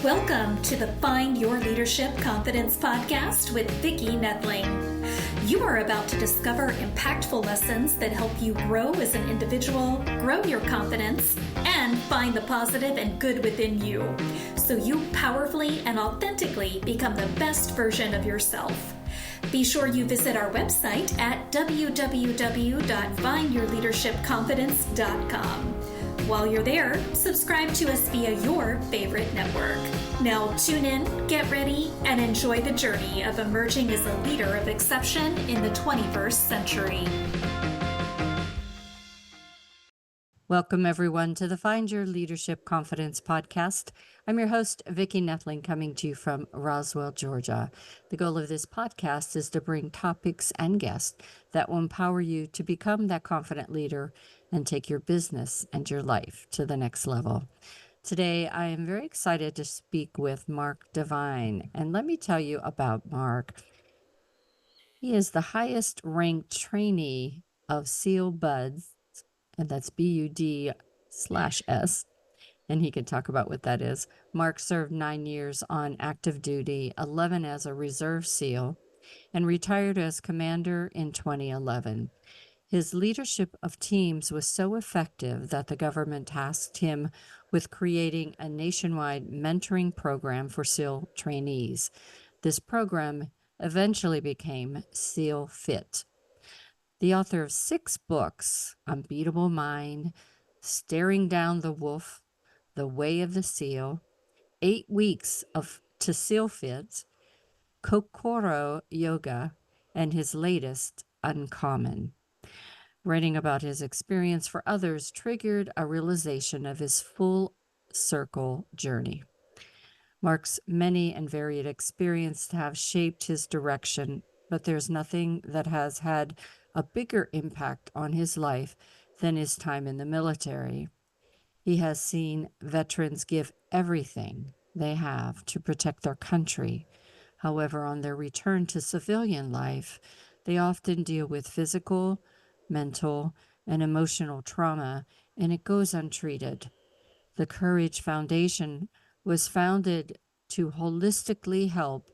Welcome to the Find Your Leadership Confidence podcast with Vicki Noethling. You are about to discover impactful lessons that help you grow as an individual, grow your confidence, and find the positive and good within you, so you powerfully and authentically become the best version of yourself. Be sure you visit our website at www.findyourleadershipconfidence.com. While you're there, subscribe to us via your favorite network. Now tune in, get ready, and enjoy the journey of emerging as a leader of exception in the 21st century. Welcome, everyone, to the Find Your Leadership Confidence podcast. I'm your host, Vicki Noethling, coming to you from Roswell, Georgia. The goal of this podcast is to bring topics and guests that will empower you to become that confident leader and take your business and your life to the next level. Today, I am very excited to speak with Mark Devine. And let me tell you about Mark. He is the highest ranked trainee of SEAL Buds, and that's BUD/S, and he can talk about what that is. Mark served 9 years on active duty, 11 as a reserve SEAL, and retired as commander in 2011. His leadership of teams was so effective that the government tasked him with creating a nationwide mentoring program for SEAL trainees. This program eventually became SEALFIT. The author of 6 books, Unbeatable Mind, Staring Down the Wolf, The Way of the SEAL, 8 Weeks to SEALFIT, Kokoro Yoga, and his latest, Uncommon. Writing about his experience for others triggered a realization of his full circle journey. Mark's many and varied experiences have shaped his direction, but there's nothing that has had a bigger impact on his life than his time in the military. He has seen veterans give everything they have to protect their country. However, on their return to civilian life, they often deal with physical, mental, and emotional trauma, and it goes untreated. The Courage Foundation was founded to holistically help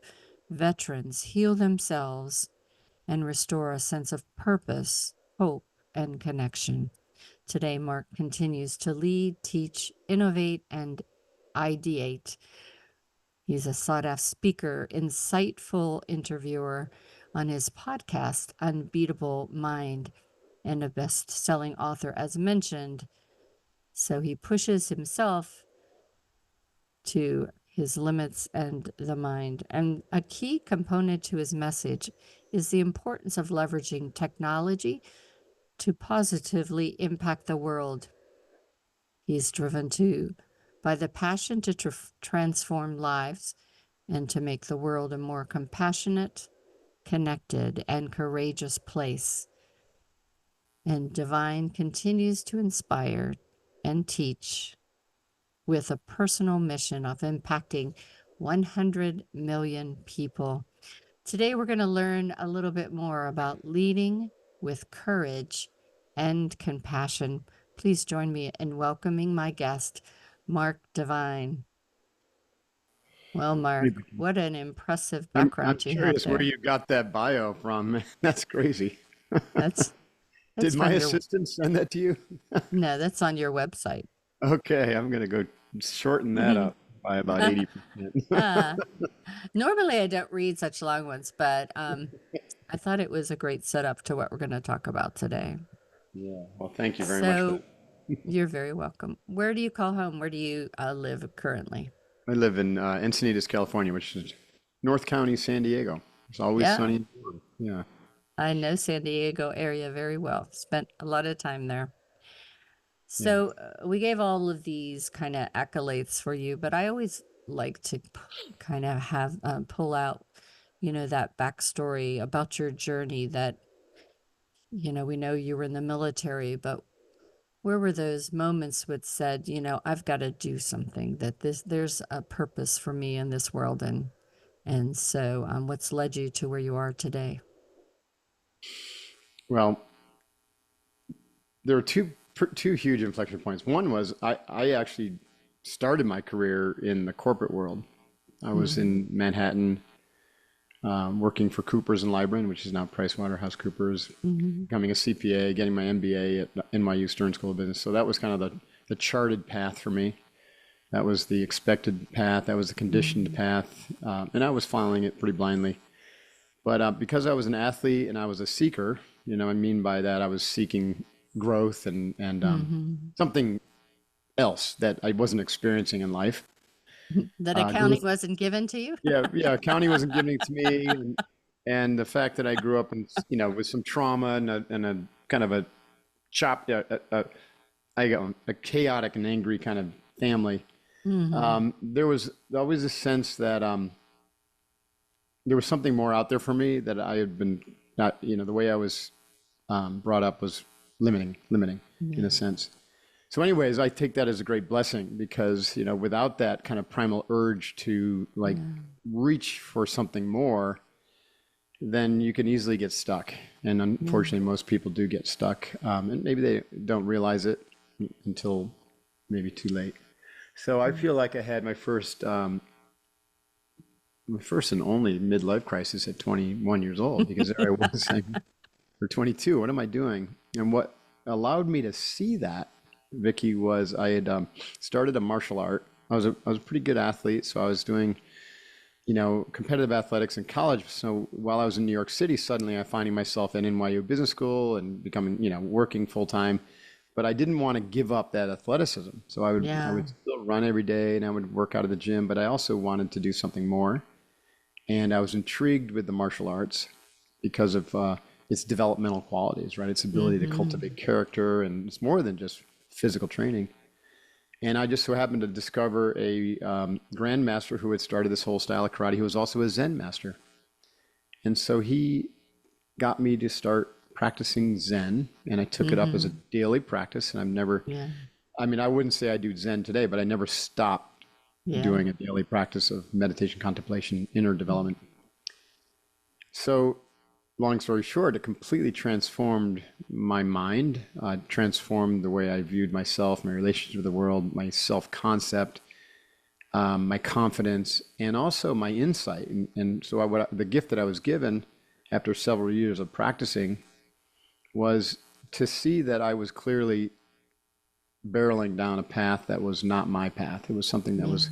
veterans heal themselves and restore a sense of purpose, hope, and connection. Today, Mark continues to lead, teach, innovate, and ideate. He's a sought-after speaker, insightful interviewer on his podcast, Unbeatable Mind, and a best-selling author, as mentioned. So he pushes himself to his limits and the mind. And a key component to his message is the importance of leveraging technology to positively impact the world. He's driven by the passion to transform lives and to make the world a more compassionate, connected, and courageous place. And Devine continues to inspire and teach with a personal mission of impacting 100 million people. Today, we're going to learn a little bit more about leading with courage and compassion. Please join me in welcoming my guest, Mark Devine. Well, Mark, what an impressive background you have there. I'm curious where you got that bio from. That's crazy. That's Did my assistant send that to you? No, that's on your website. Okay, I'm going to go shorten that up by about 80%. Normally, I don't read such long ones, but I thought it was a great setup to what we're going to talk about today. Yeah, well, thank you very much for that. You're very welcome. Where do you call home? Where do you live currently? I live in Encinitas, California, which is North County, San Diego. It's always sunny. Yeah. I know San Diego area very well. Spent a lot of time there. So we gave all of these kind of accolades for you, but I always like to kind of have pull out, that backstory about your journey that, we know you were in the military, but where were those moments which said, I've got to do something, that there's a purpose for me in this world. And so what's led you to where you are today? Well, there are two huge inflection points. One was I actually started my career in the corporate world. I was in Manhattan, working for Coopers and Lybrand, which is now PricewaterhouseCoopers, becoming a CPA, getting my MBA at NYU Stern School of Business. So that was kind of the charted path for me. That was the expected path. That was the conditioned path. And I was following it pretty blindly. But because I was an athlete and I was a seeker, I mean by that, I was seeking growth and something else that I wasn't experiencing in life. That accounting wasn't given to you? Yeah, accounting wasn't giving it to me. And the fact that I grew up in, with some trauma and a kind of a a chaotic and angry kind of family. There was always a sense that there was something more out there for me that I had been not, the way I was brought up was limiting in a sense. So anyways, I take that as a great blessing because, without that kind of primal urge to reach for something more, then you can easily get stuck. And unfortunately, most people do get stuck. And maybe they don't realize it until maybe too late. So I feel like I had my first and only midlife crisis at 21 years old, because there I was saying, or 22, what am I doing? And what allowed me to see that, Vicki, was I had started a martial art. I was a pretty good athlete, so I was doing, competitive athletics in college. So while I was in New York City, suddenly I'm finding myself at NYU Business School and becoming, working full time. But I didn't want to give up that athleticism. So I would still run every day and I would work out of the gym, but I also wanted to do something more. And I was intrigued with the martial arts because of its developmental qualities, right? Its ability to cultivate character, and it's more than just physical training. And I just so happened to discover a grandmaster who had started this whole style of karate. He was also a Zen master. And so he got me to start practicing Zen, and I took it up as a daily practice. And I've never, I mean, I wouldn't say I do Zen today, but I never stopped doing a daily practice of meditation, contemplation, inner development. So long story short, it completely transformed my mind, transformed the way I viewed myself, my relationship with the world, my self-concept, my confidence, and also my insight. And so the gift that I was given after several years of practicing was to see that I was clearly barreling down a path that was not my path. It was something that was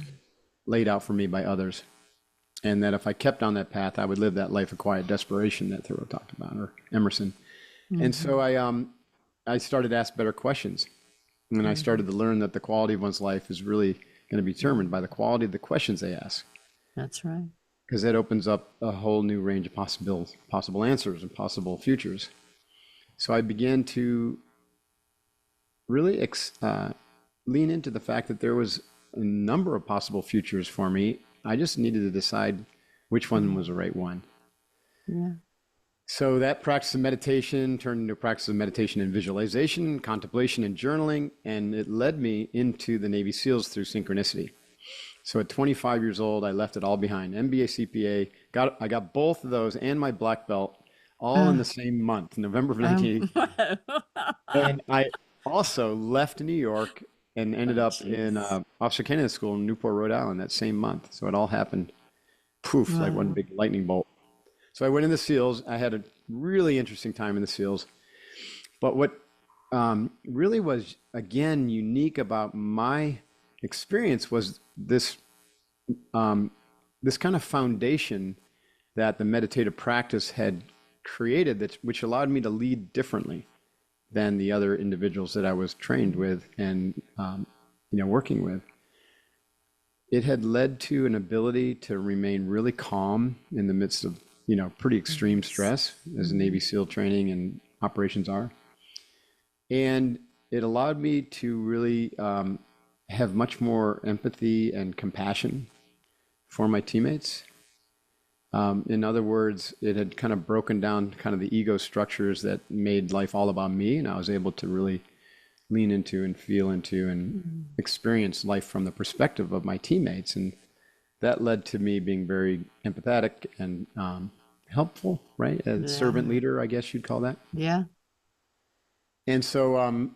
laid out for me by others. And that if I kept on that path, I would live that life of quiet desperation that Thoreau talked about, or Emerson. And so I started to ask better questions. And I started to learn that the quality of one's life is really going to be determined by the quality of the questions they ask. That's right. Because that opens up a whole new range of possible answers and possible futures. So I began to really lean into the fact that there was a number of possible futures for me. I just needed to decide which one was the right one. Yeah. So that practice of meditation turned into a practice of meditation and visualization, contemplation and journaling, and it led me into the Navy SEALs through synchronicity. So at 25 years old, I left it all behind. MBA, CPA, I got both of those and my black belt all in the same month, November of 1980. And I also left New York and ended up in Officer Candidate School in Newport, Rhode Island that same month. So it all happened, poof, like one big lightning bolt. So I went in the SEALs. I had a really interesting time in the SEALs. But what really was, again, unique about my experience was this kind of foundation that the meditative practice had created, which allowed me to lead differently than the other individuals that I was trained with and working with. It had led to an ability to remain really calm in the midst of pretty extreme stress, as Navy SEAL training and operations are. And it allowed me to really have much more empathy and compassion for my teammates. In other words, it had kind of broken down kind of the ego structures that made life all about me, and I was able to really lean into and feel into and experience life from the perspective of my teammates. And that led to me being very empathetic and helpful, right? A servant leader, I guess you'd call that. Yeah. And so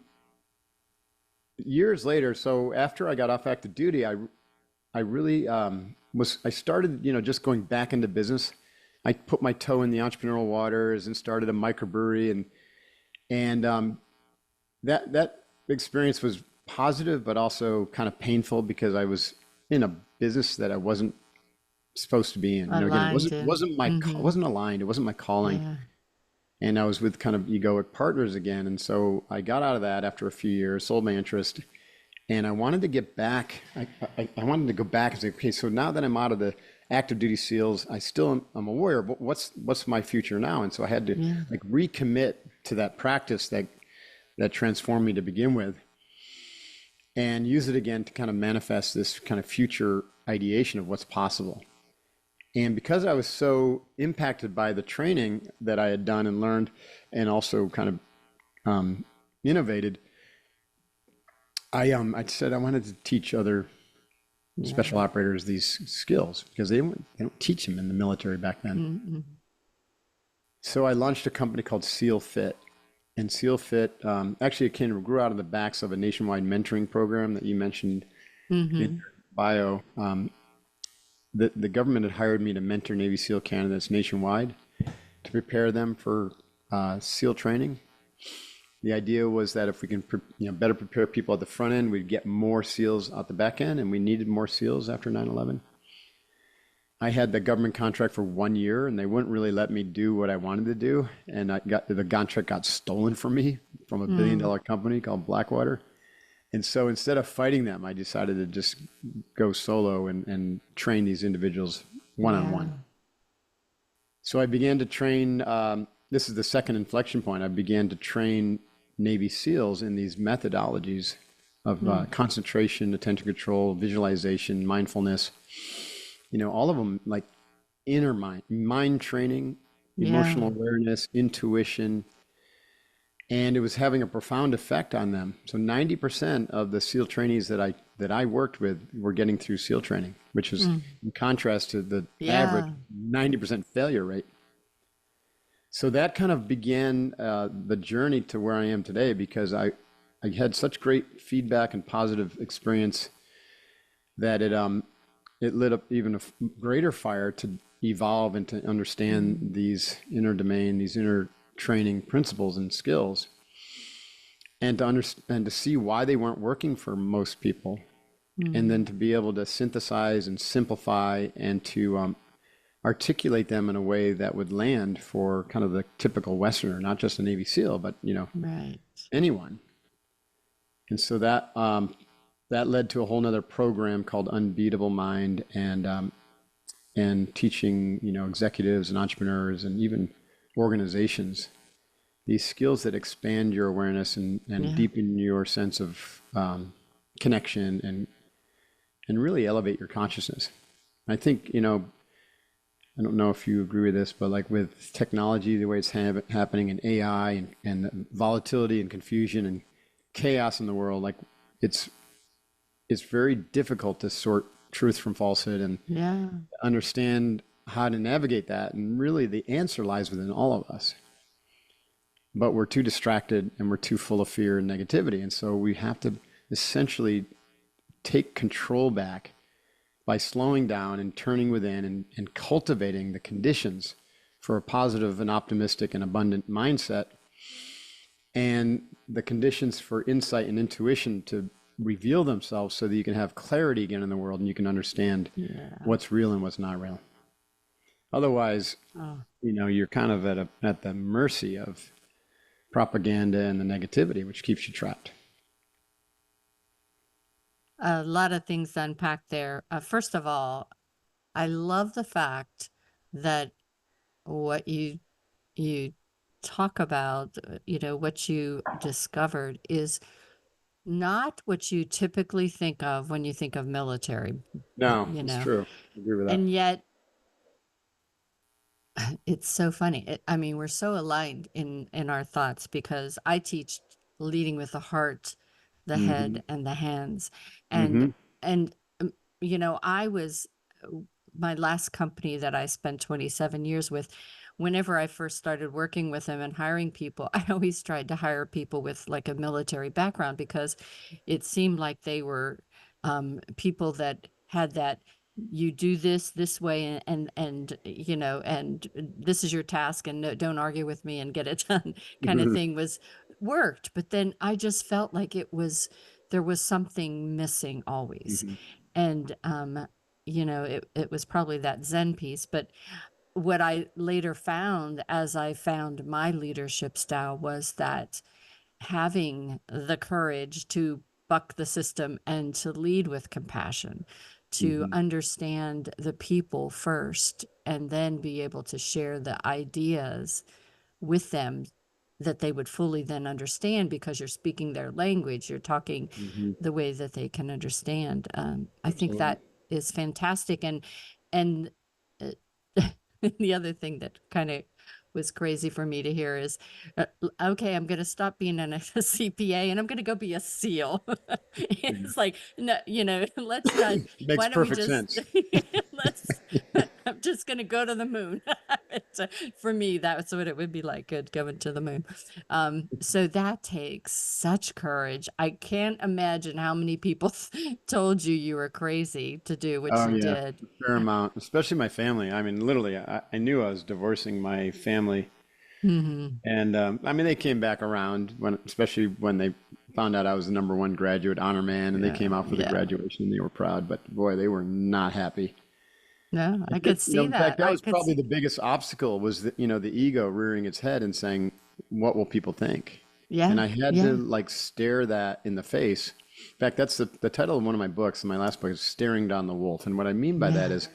years later, so after I got off active duty, I really I started, just going back into business. I put my toe in the entrepreneurial waters and started a microbrewery, and that experience was positive, but also kind of painful because I was in a business that I wasn't supposed to be in. Again, it Aligned wasn't in. wasn't my it Mm-hmm. wasn't aligned. It wasn't my calling, Yeah. and I was with kind of egoic partners again. And so I got out of that after a few years, sold my interest, and I wanted to get back. I wanted to go back and say, okay, so now that I'm out of the active duty SEALs, I'm a warrior, but what's my future now? And so I had to Yeah. like recommit to that practice that transformed me to begin with, and use it again to kind of manifest this kind of future ideation of what's possible. And because I was so impacted by the training that I had done and learned, and also kind of innovated, I said I wanted to teach other special Yeah. operators these skills because they don't teach them in the military back then. Mm-hmm. So I launched a company called SEALFIT, and SEALFIT actually it grew out of the backs of a nationwide mentoring program that you mentioned in Mm-hmm. your bio. The government had hired me to mentor Navy SEAL candidates nationwide to prepare them for SEAL training. The idea was that if we can, better prepare people at the front end, we'd get more SEALs out the back end, and we needed more SEALs after 9/11. I had the government contract for 1 year, and they wouldn't really let me do what I wanted to do, and the contract got stolen from me from a billion-dollar company called Blackwater. And so instead of fighting them, I decided to just go solo and train these individuals one on Yeah. one. So I began to train. This is the second inflection point. I began to train Navy SEALs in these methodologies of concentration, attention control, visualization, mindfulness. All of them like inner mind training, Yeah. emotional awareness, intuition, and it was having a profound effect on them. So 90% of the SEAL trainees that I worked with were getting through SEAL training, which was Mm. in contrast to the average Yeah. 90% failure rate. So that kind of began the journey to where I am today because I had such great feedback and positive experience that it lit up even a greater fire to evolve and to understand Mm. these inner domain, these inner training principles and skills, and to understand to see why they weren't working for most people, and Mm. then to be able to synthesize and simplify and to articulate them in a way that would land for kind of the typical Westerner, not just a Navy SEAL, but Right. anyone. And so that led to a whole nother program called Unbeatable Mind, and teaching executives and entrepreneurs and even organizations these skills that expand your awareness and Yeah. deepen your sense of connection and really elevate your consciousness. I think I don't know if you agree with this, but like with technology, the way it's happening in AI and volatility and confusion and chaos in the world, like it's it's very difficult to sort truth from falsehood and Yeah. understand how to navigate that. And really, the answer lies within all of us. But we're too distracted and we're too full of fear and negativity. And so we have to essentially take control back by slowing down and turning within and cultivating the conditions for a positive and optimistic and abundant mindset, and the conditions for insight and intuition to reveal themselves so that you can have clarity again in the world and you can understand Yeah. what's real and what's not real. Otherwise, Oh. you're kind of at the mercy of propaganda and the negativity, which keeps you trapped. A lot of things to unpack there. First of all, I love the fact that what you talk about, what you discovered is not what you typically think of when you think of military, No, you it's know. true. I agree with that. And yet it's so funny. I mean, we're so aligned in our thoughts because I teach leading with the heart, the Mm-hmm. head, and the hands. And Mm-hmm. and I was my last company that I spent 27 years with, whenever I first started working with him and hiring people, I always tried to hire people with like a military background because it seemed like they were people that had that you do this way and you know and this is your task and no, don't argue with me and get it done kind of thing was worked. But then I just felt like there was something missing always. Mhm. And you know, it was probably that Zen piece. But what I later found as I found my leadership style was that having the courage to buck the system and to lead with compassion, to Mhm. understand the people first, and then be able to share the ideas with them that they would fully then understand because you're speaking their language, you're talking Mhm. the way that they can understand. I think Absolutely. that is fantastic. And uh, the other thing that kind of was crazy for me to hear is, okay, I'm going to stop being a CPA and I'm going to go be a SEAL. It's like, no, you know, let's not, Makes why don't we perfect just, sense. let's, I'm just going to go to the moon. For me, that's what it would be like, good going to the moon. So that takes such courage. I can't imagine how many people told you were crazy to do what Oh you yeah, did. a fair amount, especially my family. I mean, literally, I knew I was divorcing my family, Hmm. and I mean, they came back around when, especially when they found out I was the number one graduate honor man, and they Yeah, came out for the yeah. graduation, and they were proud. But boy, they were not happy. No, And I could see in fact, that. that I was could probably see. the biggest obstacle was the ego rearing its head and saying, "What will people think?" And Yeah, I had to yeah. like stare that in the face. In fact, that's the title of one of my books. My last book is "Staring Down the Wolf," and what I mean by that Yeah. is,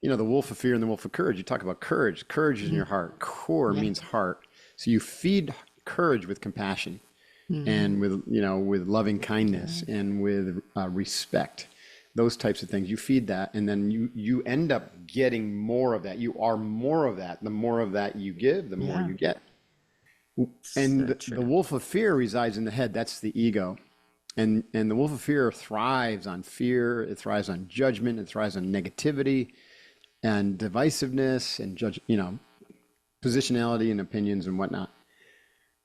the wolf of fear and the wolf of courage. You talk about courage. Courage is in Mm, your heart. Core yeah. means heart. So you feed courage with compassion Hmm. and with loving kindness Yeah. and with respect, those types of things. You feed that, and then you end up getting more of that. You are more of that. The more of that you give, the more Yeah. you get. So And the true. wolf of fear resides in the head. That's the ego. And the wolf of fear thrives on fear. It thrives on judgment. It thrives on negativity and divisiveness and positionality and opinions and whatnot.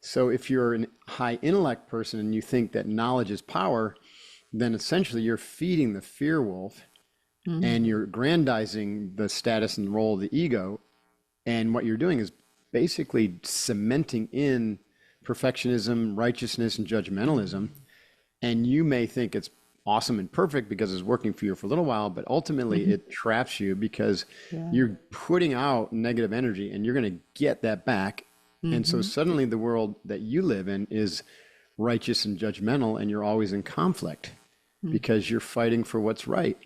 So if you're a high intellect person and you think that knowledge is power, then essentially you're feeding the fear wolf and Hmm. you're grandizing the status and role of the ego. And what you're doing is basically cementing in perfectionism, righteousness, and judgmentalism. And you may think it's awesome and perfect because it's working for you for a little while, but ultimately Hmm. it traps you because Yeah. you're putting out negative energy and you're going to get that back. And so Hmm. suddenly the world that you live in is righteous and judgmental, and you're always in conflict because you're fighting for what's right.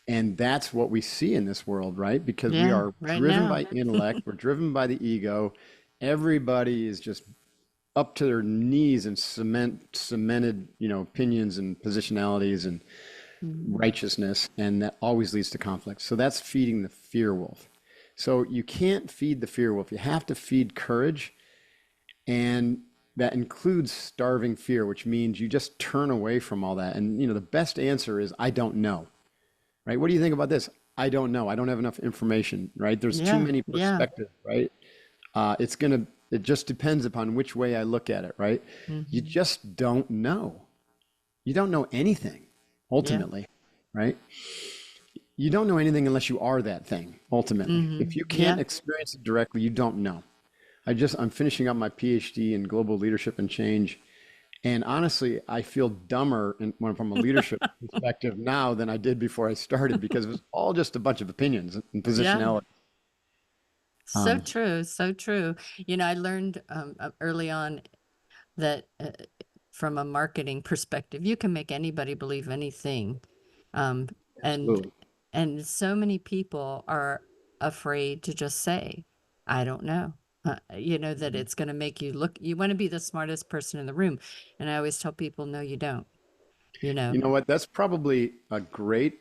And that's what we see in this world, right? Because we Yeah. are Right driven now. by intellect, we're driven by the ego. Everybody is just up to their knees in cemented, opinions and positionalities and Hmm. righteousness, and that always leads to conflict. So that's feeding the fear wolf. So you can't feed the fear wolf. You have to feed courage, and that includes starving fear, which means you just turn away from all that. And the best answer is I don't know. Right? What do you think about this? I don't know. I don't have enough information, right? There's too Yeah. many Yeah. perspectives, right? It just depends upon which way I look at it, right? You Hmm. just don't know. You don't know anything Yeah. ultimately, right? You don't know anything unless you are that thing ultimately. If you Hmm. can't Yeah. experience it directly, you don't know. I'm finishing up my PhD in global leadership and change. And honestly, I feel dumber from a leadership perspective now than I did before I started because it was all just a bunch of opinions and Yeah. positionality. So Um, true. So true. You know, I learned early on that from a marketing perspective, you can make anybody believe anything. Um, and Absolutely. and so many people are afraid to just say, I don't know. You know, that Mhm. it's going to make you look, you want to be the smartest person in the room. And I always tell people, no, you don't, you know. You know what? That's probably a great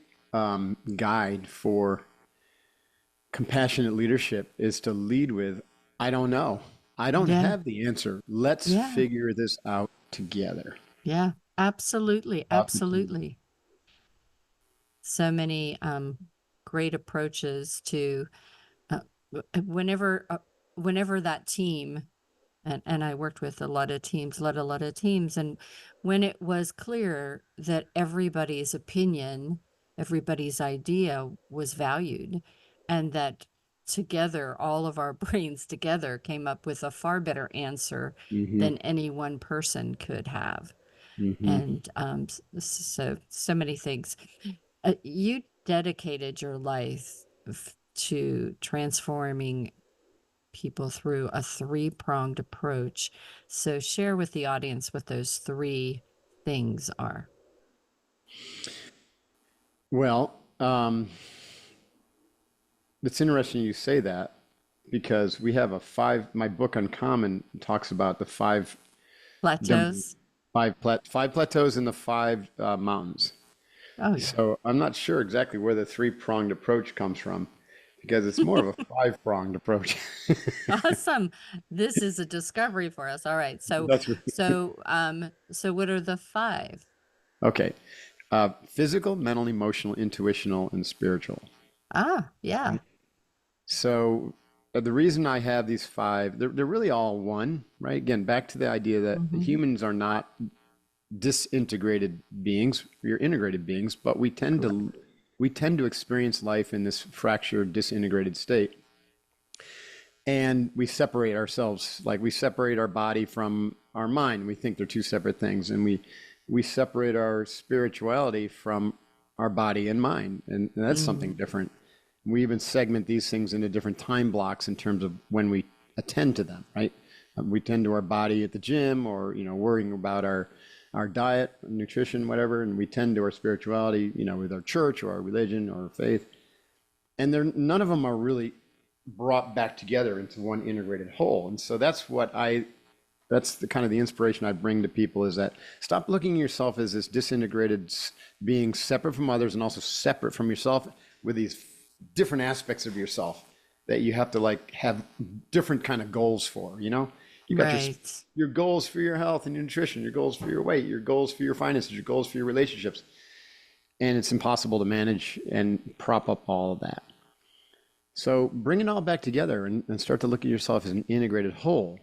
guide for compassionate leadership is to lead with, I don't know. I don't Yeah. have the answer. Let's Yeah. figure this out together. Yeah. Absolutely. Talk it through. Absolutely. So many great approaches to uh, whenever whenever that team, and I worked with a lot of teams, led a lot of teams, and when it was clear that everybody's opinion, everybody's idea was valued, and that together, all of our brains together came up with a far better answer Mm-hmm. than any one person could have. Mm-hmm. And so many things. You dedicated your life to transforming people through a three-pronged approach. So share with the audience what those three things are. Well, it's interesting you say that because we have my book Uncommon talks about the Plateaus? five plateaus and the five mountains. Oh, yeah. So I'm not sure exactly where the three-pronged approach comes from because it's more of a five-pronged approach. Awesome. This is a discovery for us. All right. So, That's right. so what are the five? Okay. Physical, mental, emotional, intuitional, and spiritual. Ah, yeah. So the reason I have these five, they're really all one, right? Again, back to the idea that humans are not disintegrated beings. We're integrated beings, but we tend to experience life in this fractured, disintegrated state. And we separate ourselves, like we separate our body from our mind. We think they're two separate things, and we separate our spirituality from our body and mind, and that's something different. We even segment these things into different time blocks in terms of when we attend to them, right? We tend to our body at the gym, or worrying about our diet, nutrition, whatever, and we tend to our spirituality, with our church or our religion or our faith. And none of them are really brought back together into one integrated whole. And so that's the kind of the inspiration I bring to people, is that stop looking at yourself as this disintegrated being, separate from others and also separate from yourself, with these different aspects of yourself that you have to have different kind of goals for. You got Right. your goals for your health and your nutrition, your goals for your weight, your goals for your finances, your goals for your relationships. And it's impossible to manage and prop up all of that. So bring it all back together and start to look at yourself as an integrated whole.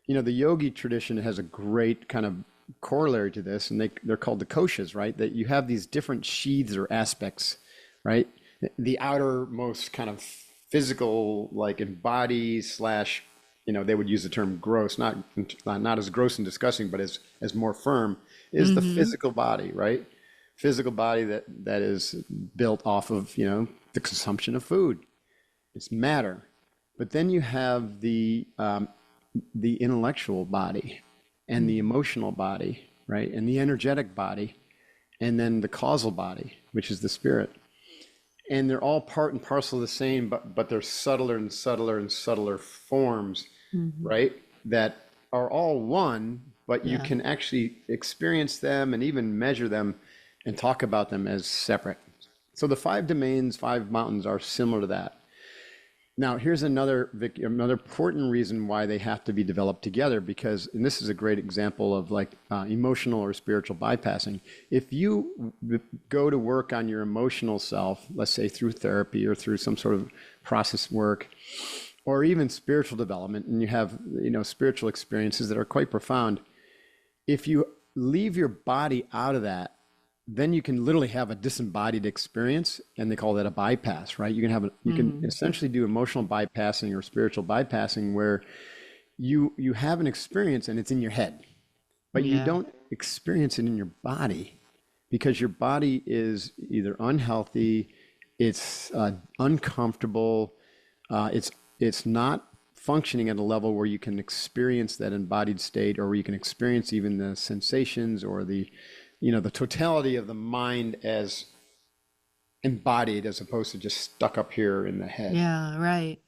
The yogi tradition has a great kind of corollary to this, and they're called the koshas, right? That you have these different sheaths or aspects, right? The outermost kind of physical, like embody slash, they would use the term gross, not as gross and disgusting, but as more firm, is the physical body, right? Physical body that is built off of, the consumption of food. It's matter. But then you have the intellectual body and the emotional body, right? And the energetic body, and then the causal body, which is the spirit. And they're all part and parcel of the same, but they're subtler and subtler and subtler forms, right? That are all one, but you can actually experience them and even measure them and talk about them as separate. So the five domains, five mountains are similar to that. Now, here's another important reason why they have to be developed together, and this is a great example of emotional or spiritual bypassing. If you go to work on your emotional self, let's say through therapy or through some sort of process work, or even spiritual development, and you have spiritual experiences that are quite profound, if you leave your body out of that, then you can literally have a disembodied experience, and they call that a bypass, right? You can essentially do emotional bypassing or spiritual bypassing, where you have an experience and it's in your head, but you don't experience it in your body, because your body is either unhealthy, it's uncomfortable, it's not functioning at a level where you can experience that embodied state, or where you can experience even the sensations or the totality of the mind as embodied, as opposed to just stuck up here in the head. Yeah, right.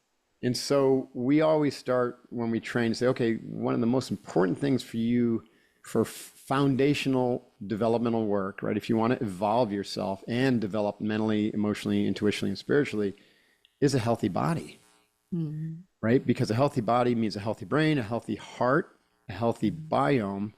And so we always start when we train, say, okay, one of the most important things for you for foundational developmental work, right? If you want to evolve yourself and develop mentally, emotionally, intuitionally, and spiritually, is a healthy body, right? Because a healthy body means a healthy brain, a healthy heart, a healthy biome,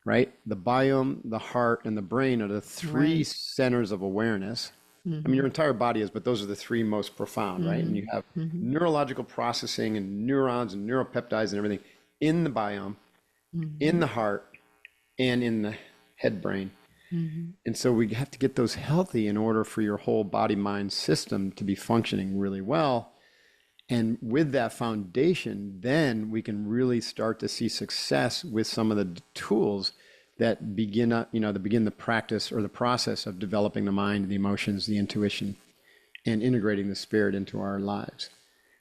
right? The biome, the heart, and the brain are the three centers of awareness, I mean, your entire body is, but those are the three most profound, right? And you have Mm-hmm. neurological processing and neurons and neuropeptides and everything in the biome, in Mm-hmm. the heart, and in the head brain. Mm-hmm. And so we have to get those healthy in order for your whole body mind system to be functioning really well. And with that foundation, then we can really start to see success with some of the tools that begin, begin the practice or the process of developing the mind, the emotions, the intuition, and integrating the spirit into our lives.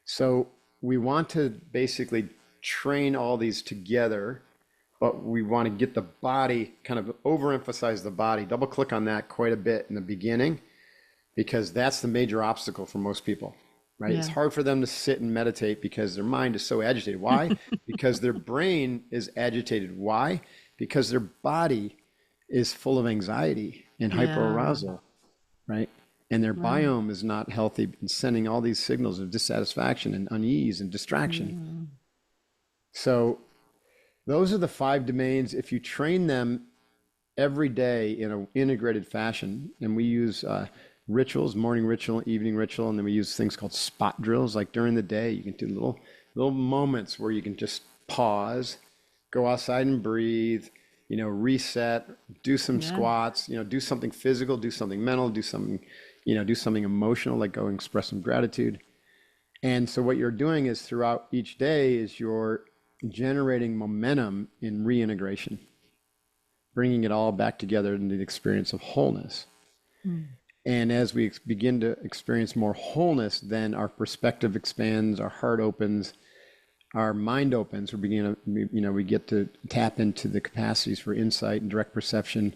So we want to basically train all these together, but we want to get the body, kind of overemphasize the body, double click on that quite a bit in the beginning, because that's the major obstacle for most people, right? It's Yeah. hard for them to sit and meditate because their mind is so agitated. Why? Because their brain is agitated. Why? Because their body is full of anxiety and Yeah. hyperarousal, right? And their Right. biome is not healthy and sending all these signals of dissatisfaction and unease and distraction. Yeah. So those are the 5 domains. If you train them every day in an integrated fashion, and we use rituals, morning ritual, evening ritual, and then we use things called spot drills. Like during the day, you can do little moments where you can just pause, go outside and breathe, reset, do some Yeah. squats, do something physical, do something mental, do something emotional, like go express some gratitude. And so what you're doing is throughout each day is you're generating momentum in reintegration, bringing it all back together into the experience of wholeness. Mm. And as we begin to experience more wholeness, then our perspective expands, our heart opens, our mind opens. We get to tap into the capacities for insight and direct perception.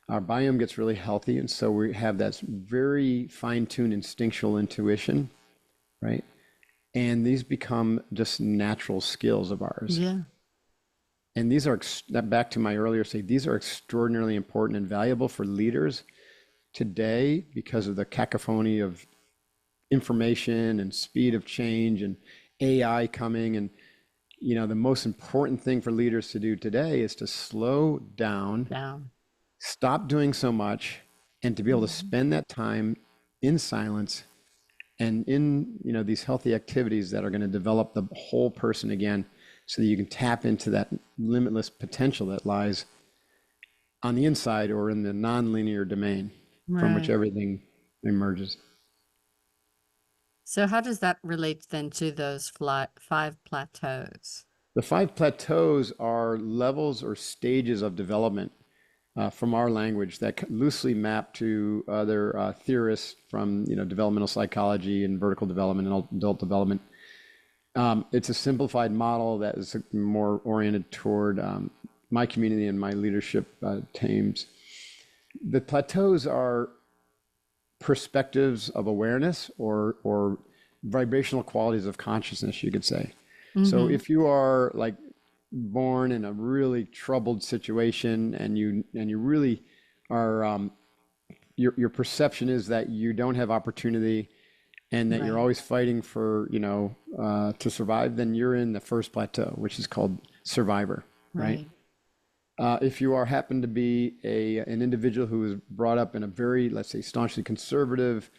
Our biome gets really healthy, and so we have that very fine-tuned instinctual intuition, right? And these become just natural skills of ours. Yeah. And these are, back to my earlier say, these are extraordinarily important and valuable for leaders today because of the cacophony of information and speed of change and AI coming. And, the most important thing for leaders to do today is to slow down, Down. stop doing so much, and to be able to Mm-hmm. spend that time in silence and in, these healthy activities that are going to develop the whole person again, so that you can tap into that limitless potential that lies on the inside or in the nonlinear domain from which Right. everything emerges. So how does that relate then to those 5 plateaus? The 5 plateaus are levels or stages of development from our language that loosely map to other theorists from developmental psychology and vertical development and adult development. It's a simplified model that is more oriented toward my community and my leadership teams. The plateaus are perspectives of awareness or vibrational qualities of consciousness, you could say. So Mm-hmm. if you are like born in a really troubled situation and you really are your perception is that you don't have opportunity and that you're Right. always fighting for to survive, then you're in the first plateau, which is called survivor, right? Right. If you happen to be an individual who was brought up in a very, let's say, staunchly conservative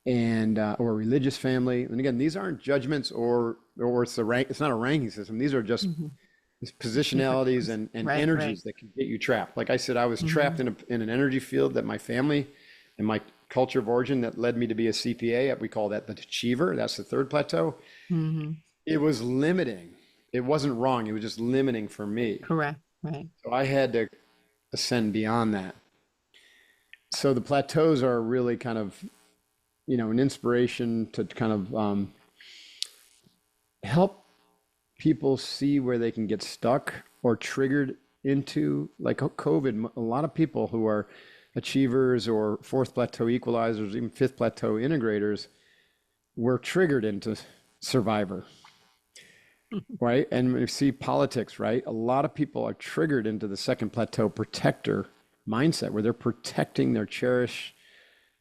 and or religious family, and again, these aren't judgments or it's it's not a ranking system. These are just Mm-hmm. Different positionalities ones. and Right. Right. energies that can get you trapped. Like I said, I was Mm-hmm. trapped in an energy field that my family and my culture of origin that led me to be a CPA. We call that the achiever. That's the third plateau. Mm-hmm. It was limiting. It wasn't wrong. It was just limiting for me. Correct. Right. So I had to ascend beyond that. So the plateaus are really kind of, an inspiration to kind of help people see where they can get stuck or triggered into, like COVID. A lot of people who are achievers or fourth plateau equalizers, even fifth plateau integrators, were triggered into survivor, right? And we see politics, right? A lot of people are triggered into the second plateau protector mindset, where they're protecting their cherished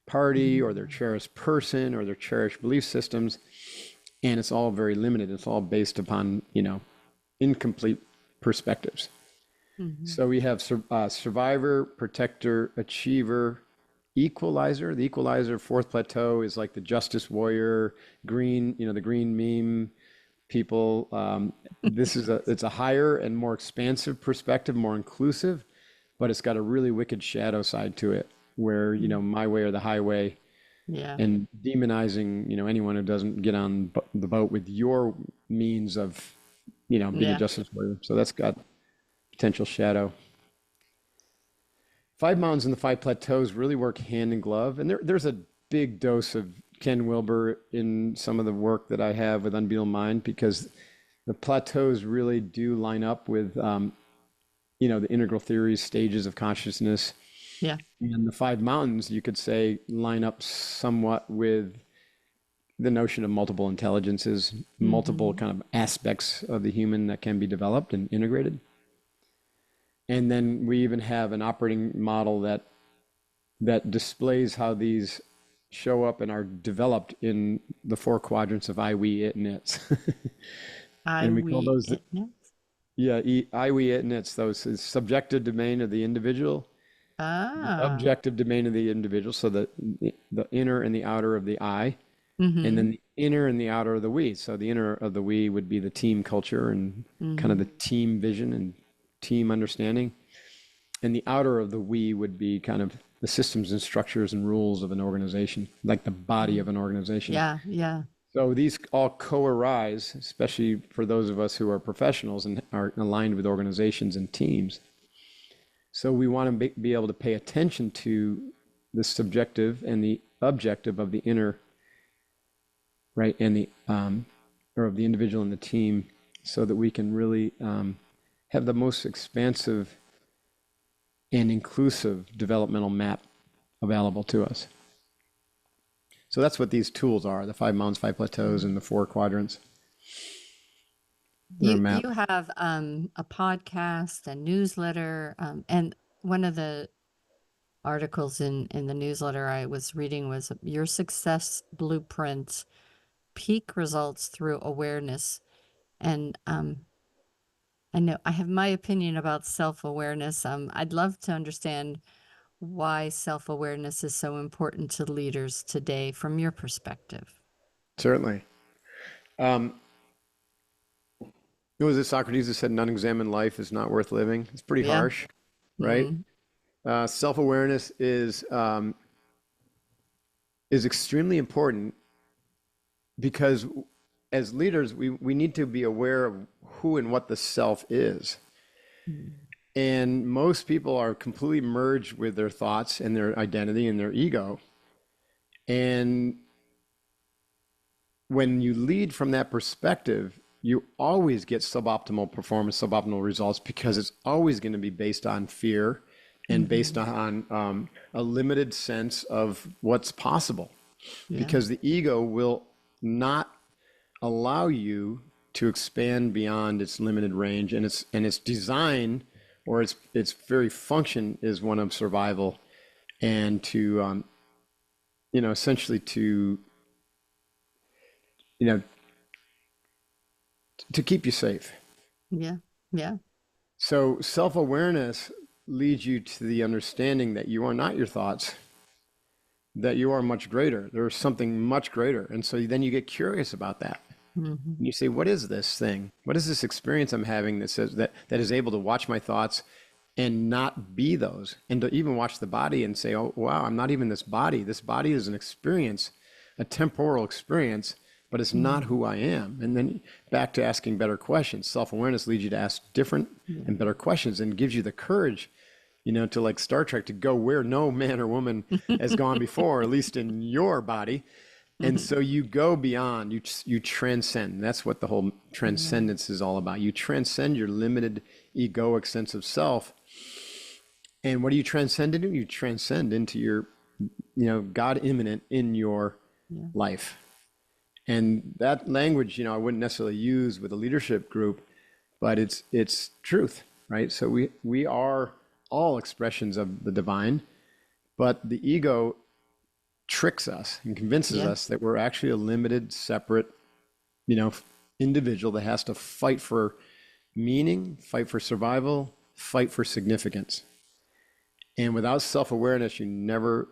party or their cherished person or their cherished belief systems. And it's all very limited. It's all based upon, incomplete perspectives. Mm-hmm. So we have survivor, protector, achiever, equalizer. The equalizer, fourth plateau, is like the justice warrior, green, the green meme people. It's a higher and more expansive perspective, more inclusive, but it's got a really wicked shadow side to it where, my way or the highway, Yeah. and demonizing, anyone who doesn't get on the boat with your means of, being a Yeah. justice warrior. So that's got potential shadow. Five mountains and the five plateaus really work hand in glove. And there's a big dose of Ken Wilber in some of the work that I have with Unbeatable Mind, because the plateaus really do line up with, the integral theories, stages of consciousness. Yeah. And the five mountains, you could say, line up somewhat with the notion of multiple intelligences, multiple kind of aspects of the human that can be developed and integrated. And then we even have an operating model that displays how these show up and are developed in the four quadrants of I, we, it, and its. And we call those, I, we, it, and its. Those is subjective domain of the individual, the objective domain of the individual, so the inner and the outer of the I, and then the inner and the outer of the we. So the inner of the we would be the team culture and kind of the team vision and team understanding. And the outer of the we would be kind of the systems and structures and rules of an organization, like the body of an organization. Yeah. Yeah. So these all co-arise, especially for those of us who are professionals and are aligned with organizations and teams. So we want to be able to pay attention to the subjective and the objective of the inner, right, and the or of the individual and the team, so that we can really have the most expansive and inclusive developmental map available to us. So that's what these tools are: the five mountains, five plateaus, and the four quadrants. You have a podcast, a newsletter, and one of the articles in the newsletter I was reading was your success blueprint, peak results through awareness. And I know I have my opinion about self-awareness. I'd love to understand why self-awareness is so important to leaders today from your perspective. Certainly. Was it Socrates that said, "An unexamined life is not worth living"? It's pretty harsh, right? Self-awareness is extremely important, because as leaders, we need to be aware of who and what the self is. And most people are completely merged with their thoughts and their identity and their ego. And when you lead from that perspective, you always get suboptimal performance, suboptimal results, because it's always going to be based on fear and based on a limited sense of what's possible. Because the ego will not allow you to expand beyond its limited range, and its design, or its very function, is one of survival, and to essentially to keep you safe. Yeah. So self-awareness leads you to the understanding that you are not your thoughts, that you are much greater. There's something much greater. And so then you get curious about that. And you say, what is this thing? What is this experience I'm having that says that is able to watch my thoughts and not be those, and to even watch the body and say, oh, wow, I'm not even this body. This body is an experience, a temporal experience, but it's not who I am. And then back to asking better questions. Self-awareness leads you to ask different and better questions, and gives you the courage, to, like Star Trek, to go where no man or woman has gone before, at least in your body. And so you go beyond, you transcend. That's what the whole transcendence is all about. You transcend your limited egoic sense of self. And what do you transcend into? You transcend into your, God immanent in your life. And that language, I wouldn't necessarily use with a leadership group, but it's truth, right? So we are all expressions of the divine, but the ego tricks us and convinces us that we're actually a limited, separate, individual that has to fight for meaning, fight for survival, fight for significance. And without self-awareness, you never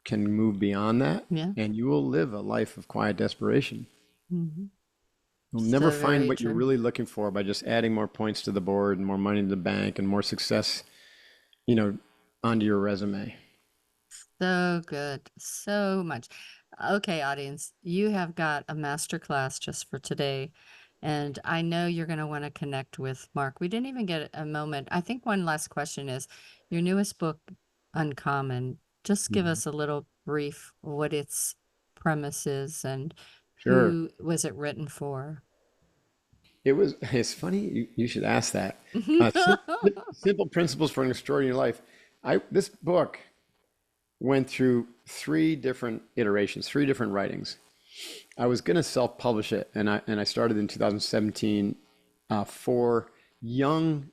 can move beyond that, Yeah. and you will live a life of quiet desperation. Hmm. You'll never So find very what you're true. really looking for by just adding more points to the board and more money to the bank and more success, you know, onto your resume. So good. So much. Okay, audience, you have got a master class just for today. And I know you're going to want to connect with Mark. We didn't even get a moment. I think one last question is your newest book, Uncommon. Just give Mhm. us a little brief what its premise is and Sure. who was it written for? It's funny you should ask that. Simple Principles for an Extraordinary Life. This book went through three different iterations, three different writings. I was going to self-publish it, and I started in 2017 for young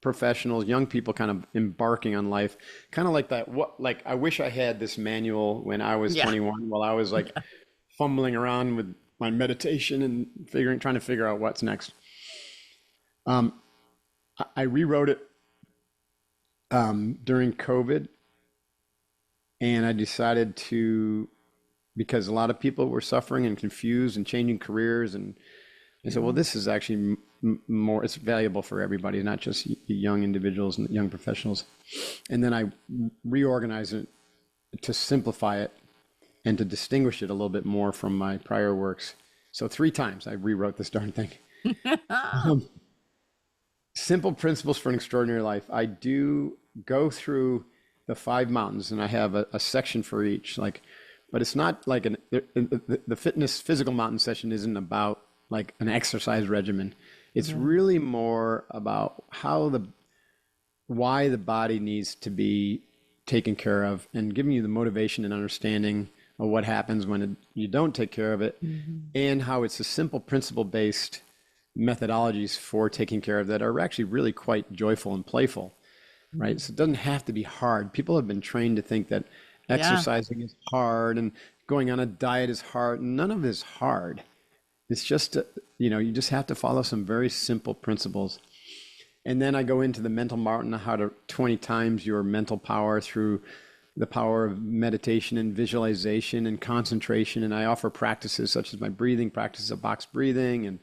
professionals, young people kind of embarking on life, kind of like that. What like I wish I had this manual when I was Yeah. 21, while I was like fumbling around with my meditation and trying to figure out what's next. Um, I rewrote it during COVID, and I decided to because a lot of people were suffering and confused and changing careers, and I said, well, Yeah. this is actually more. It's valuable for everybody, not just young individuals and young professionals. And then I reorganized it to simplify it and to distinguish it a little bit more from my prior works. So three times I rewrote this darn thing. Um, Simple Principles for an Extraordinary Life. I do go through the five mountains, and I have a section for each. But it's not like the fitness physical mountain session isn't about like an exercise regimen. It's Yeah. really more about why the body needs to be taken care of and giving you the motivation and understanding of what happens when you don't take care of it, Mhm. and how it's a simple principle based methodologies for taking care of that are actually really quite joyful and playful, right? Mhm. So it doesn't have to be hard. People have been trained to think that Yeah. exercising is hard and going on a diet is hard. None of it is hard. It's just, you just have to follow some very simple principles. And then I go into the mental mountain, how to 20 times your mental power through the power of meditation and visualization and concentration. And I offer practices such as my breathing practice of box breathing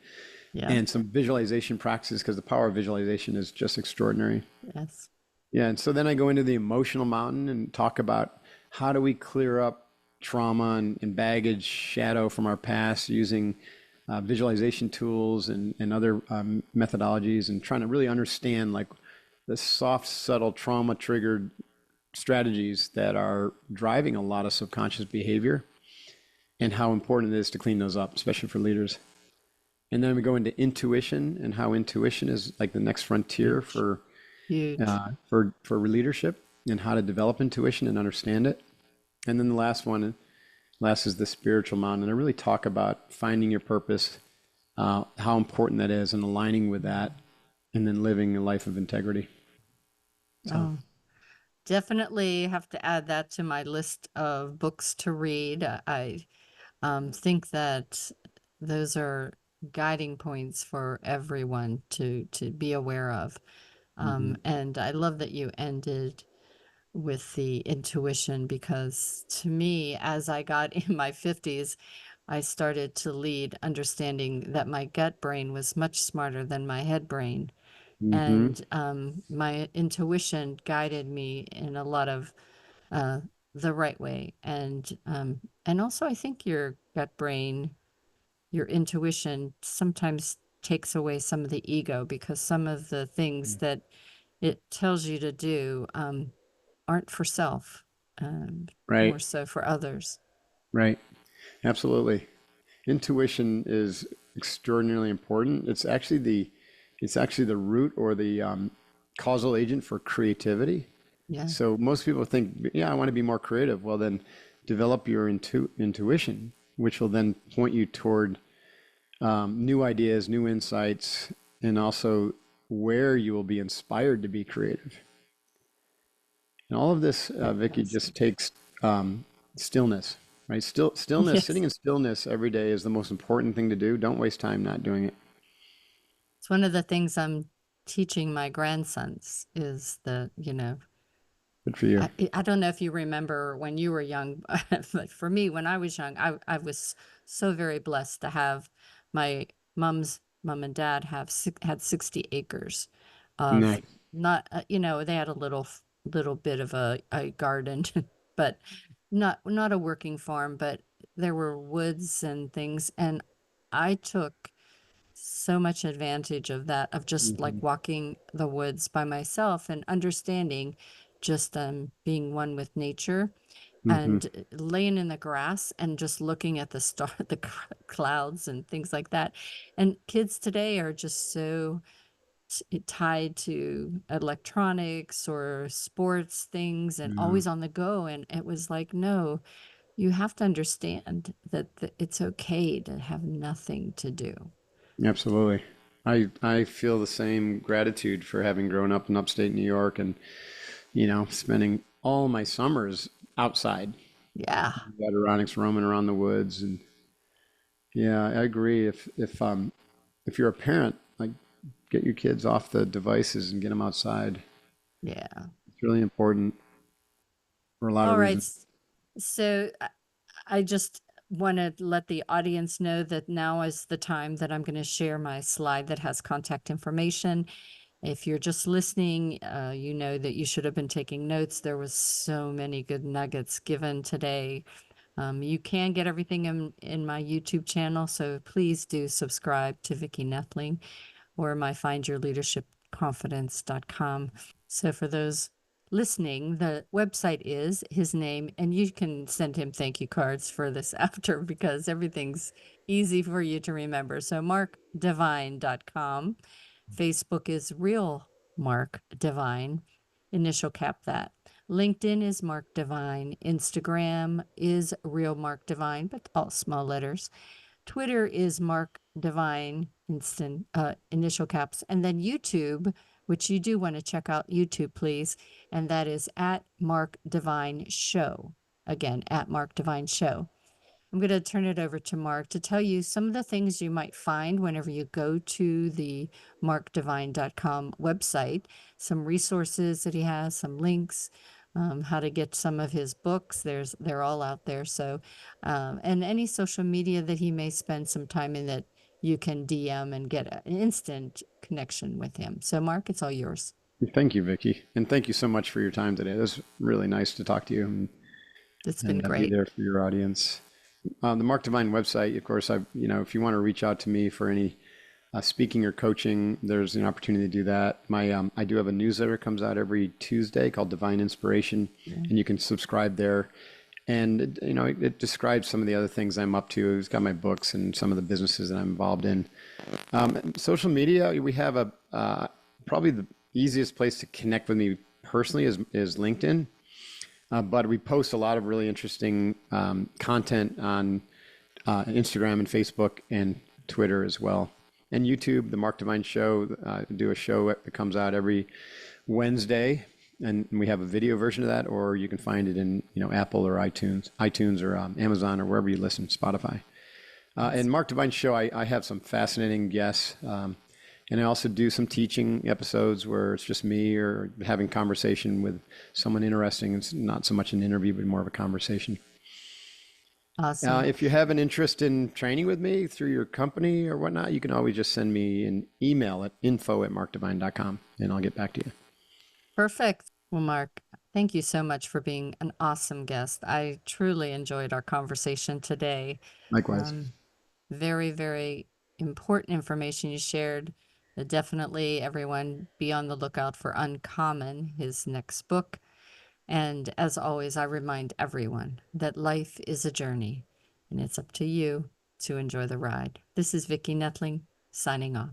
Yeah. and some visualization practices because the power of visualization is just extraordinary. Yes. Yeah. And so then I go into the emotional mountain and talk about how do we clear up trauma and baggage, shadow from our past using visualization tools and other methodologies, and trying to really understand like the soft, subtle trauma triggered strategies that are driving a lot of subconscious behavior and how important it is to clean those up, especially for leaders. And then we go into intuition and how intuition is like the next frontier Huge. for Huge. for leadership and how to develop intuition and understand it. And then the last is the spiritual mountain. And I really talk about finding your purpose, how important that is, and aligning with that, and then living a life of integrity. So, Oh, definitely have to add that to my list of books to read. I think that those are guiding points for everyone to be aware of. mhm. And I love that you ended with the intuition because to me, as I got in my 50s, I started to lead understanding that my gut brain was much smarter than my head brain. Mhm. And my intuition guided me in a lot of uh, the right way. And also, I think your gut brain, your intuition sometimes takes away some of the ego because some of the things that it tells you to do aren't for self, Right. more so for others. Right. Absolutely. Intuition is extraordinarily important. It's actually the root or the causal agent for creativity. Yeah. So most people think, yeah, I want to be more creative. Well, then develop your intuition, which will then point you toward new ideas, new insights, and also where you will be inspired to be creative. And all of this, Vicky, just Fantastic. takes stillness, right? Stillness, Yes. sitting in stillness every day is the most important thing to do. Don't waste time not doing it. It's one of the things I'm teaching my grandsons is that, Good for you. I don't know if you remember when you were young, but for me, when I was young, I was so very blessed to have my mom and dad had 60 acres of Nice. not, they had a little bit of a garden, but not a working farm, but there were woods and things. And I took so much advantage of that, of just like Hmm. walking the woods by myself and understanding just being one with nature Hmm. and laying in the grass and just looking at the clouds and things like that. And kids today are just so tied to electronics or sports things and Yeah, always on the go. And it was like, no, you have to understand that it's okay to have nothing to do. absolutely. I feel the same gratitude for having grown up in upstate New York and, spending all my summers outside, Yeah. Adirondacks, roaming around the woods. And yeah, I agree. If you're a parent, like, get your kids off the devices and get them outside. Yeah. It's really important for a lot of All right. reasons. So I just want to let the audience know that now is the time that I'm going to share my slide that has contact information. If you're just listening, you know that you should have been taking notes. There was so many good nuggets given today. You can get everything in my YouTube channel, so please do subscribe to Vicki Noethling or my findyourleadershipconfidence.com. So for those listening, the website is his name, and you can send him thank you cards for this after because everything's easy for you to remember. So markdevine.com. Facebook is real Mark Devine. Initial cap that. LinkedIn is Mark Devine. Instagram is real Mark Devine, but all small letters. Twitter is Mark Devine, initial caps. And then YouTube, which you do want to check out YouTube, please. And that is at Mark Devine Show. Again, at Mark Devine Show. I'm going to turn it over to Mark to tell you some of the things you might find whenever you go to the markdevine.com website, some resources that he has, some links, how to get some of his books. They're all out there. So, and any social media that he may spend some time in that you can DM and get an instant connection with him. So, Mark, it's all yours. Thank you, Vicki. And thank you so much for your time today. It was really nice to talk to you It's been be great. there for your audience. The Mark Divine website, of course, if you want to reach out to me for any speaking or coaching, there's an opportunity to do that. I do have a newsletter that comes out every Tuesday called Divine Inspiration, and you can subscribe there. And it describes some of the other things I'm up to. It's got my books and some of the businesses that I'm involved in. Social media, we have probably the easiest place to connect with me personally is LinkedIn. But we post a lot of really interesting content on Instagram and Facebook and Twitter as well. And YouTube, the Mark Divine Show, do a show that comes out every Wednesday. And we have a video version of that, or you can find it in Apple or iTunes or Amazon or wherever you listen, Spotify. And Mark Divine Show, I have some fascinating guests. And I also do some teaching episodes where it's just me or having conversation with someone interesting. It's not so much an interview, but more of a conversation. Awesome. If you have an interest in training with me through your company or whatnot, you can always just send me an email at info@markdevine.com and I'll get back to you. Perfect. Well, Mark, thank you so much for being an awesome guest. I truly enjoyed our conversation today. Likewise. Very, very important information you shared. Definitely, everyone be on the lookout for Uncommon, his next book. And as always, I remind everyone that life is a journey, and it's up to you to enjoy the ride. This is Vicki Noethling, signing off.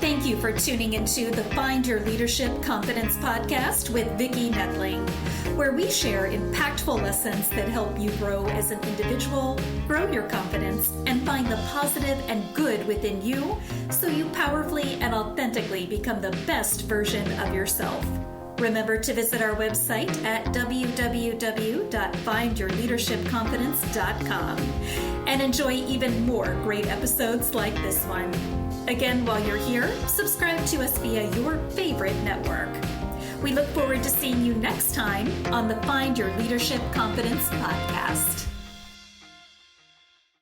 Thank you for tuning into the Find Your Leadership Confidence podcast with Vicki Noethling, where we share impactful lessons that help you grow as an individual, grow your confidence, and find the positive and good within you so you powerfully and authentically become the best version of yourself. Remember to visit our website at www.findyourleadershipconfidence.com and enjoy even more great episodes like this one. Again, while you're here, subscribe to us via your favorite network. We look forward to seeing you next time on the Find Your Leadership Confidence podcast.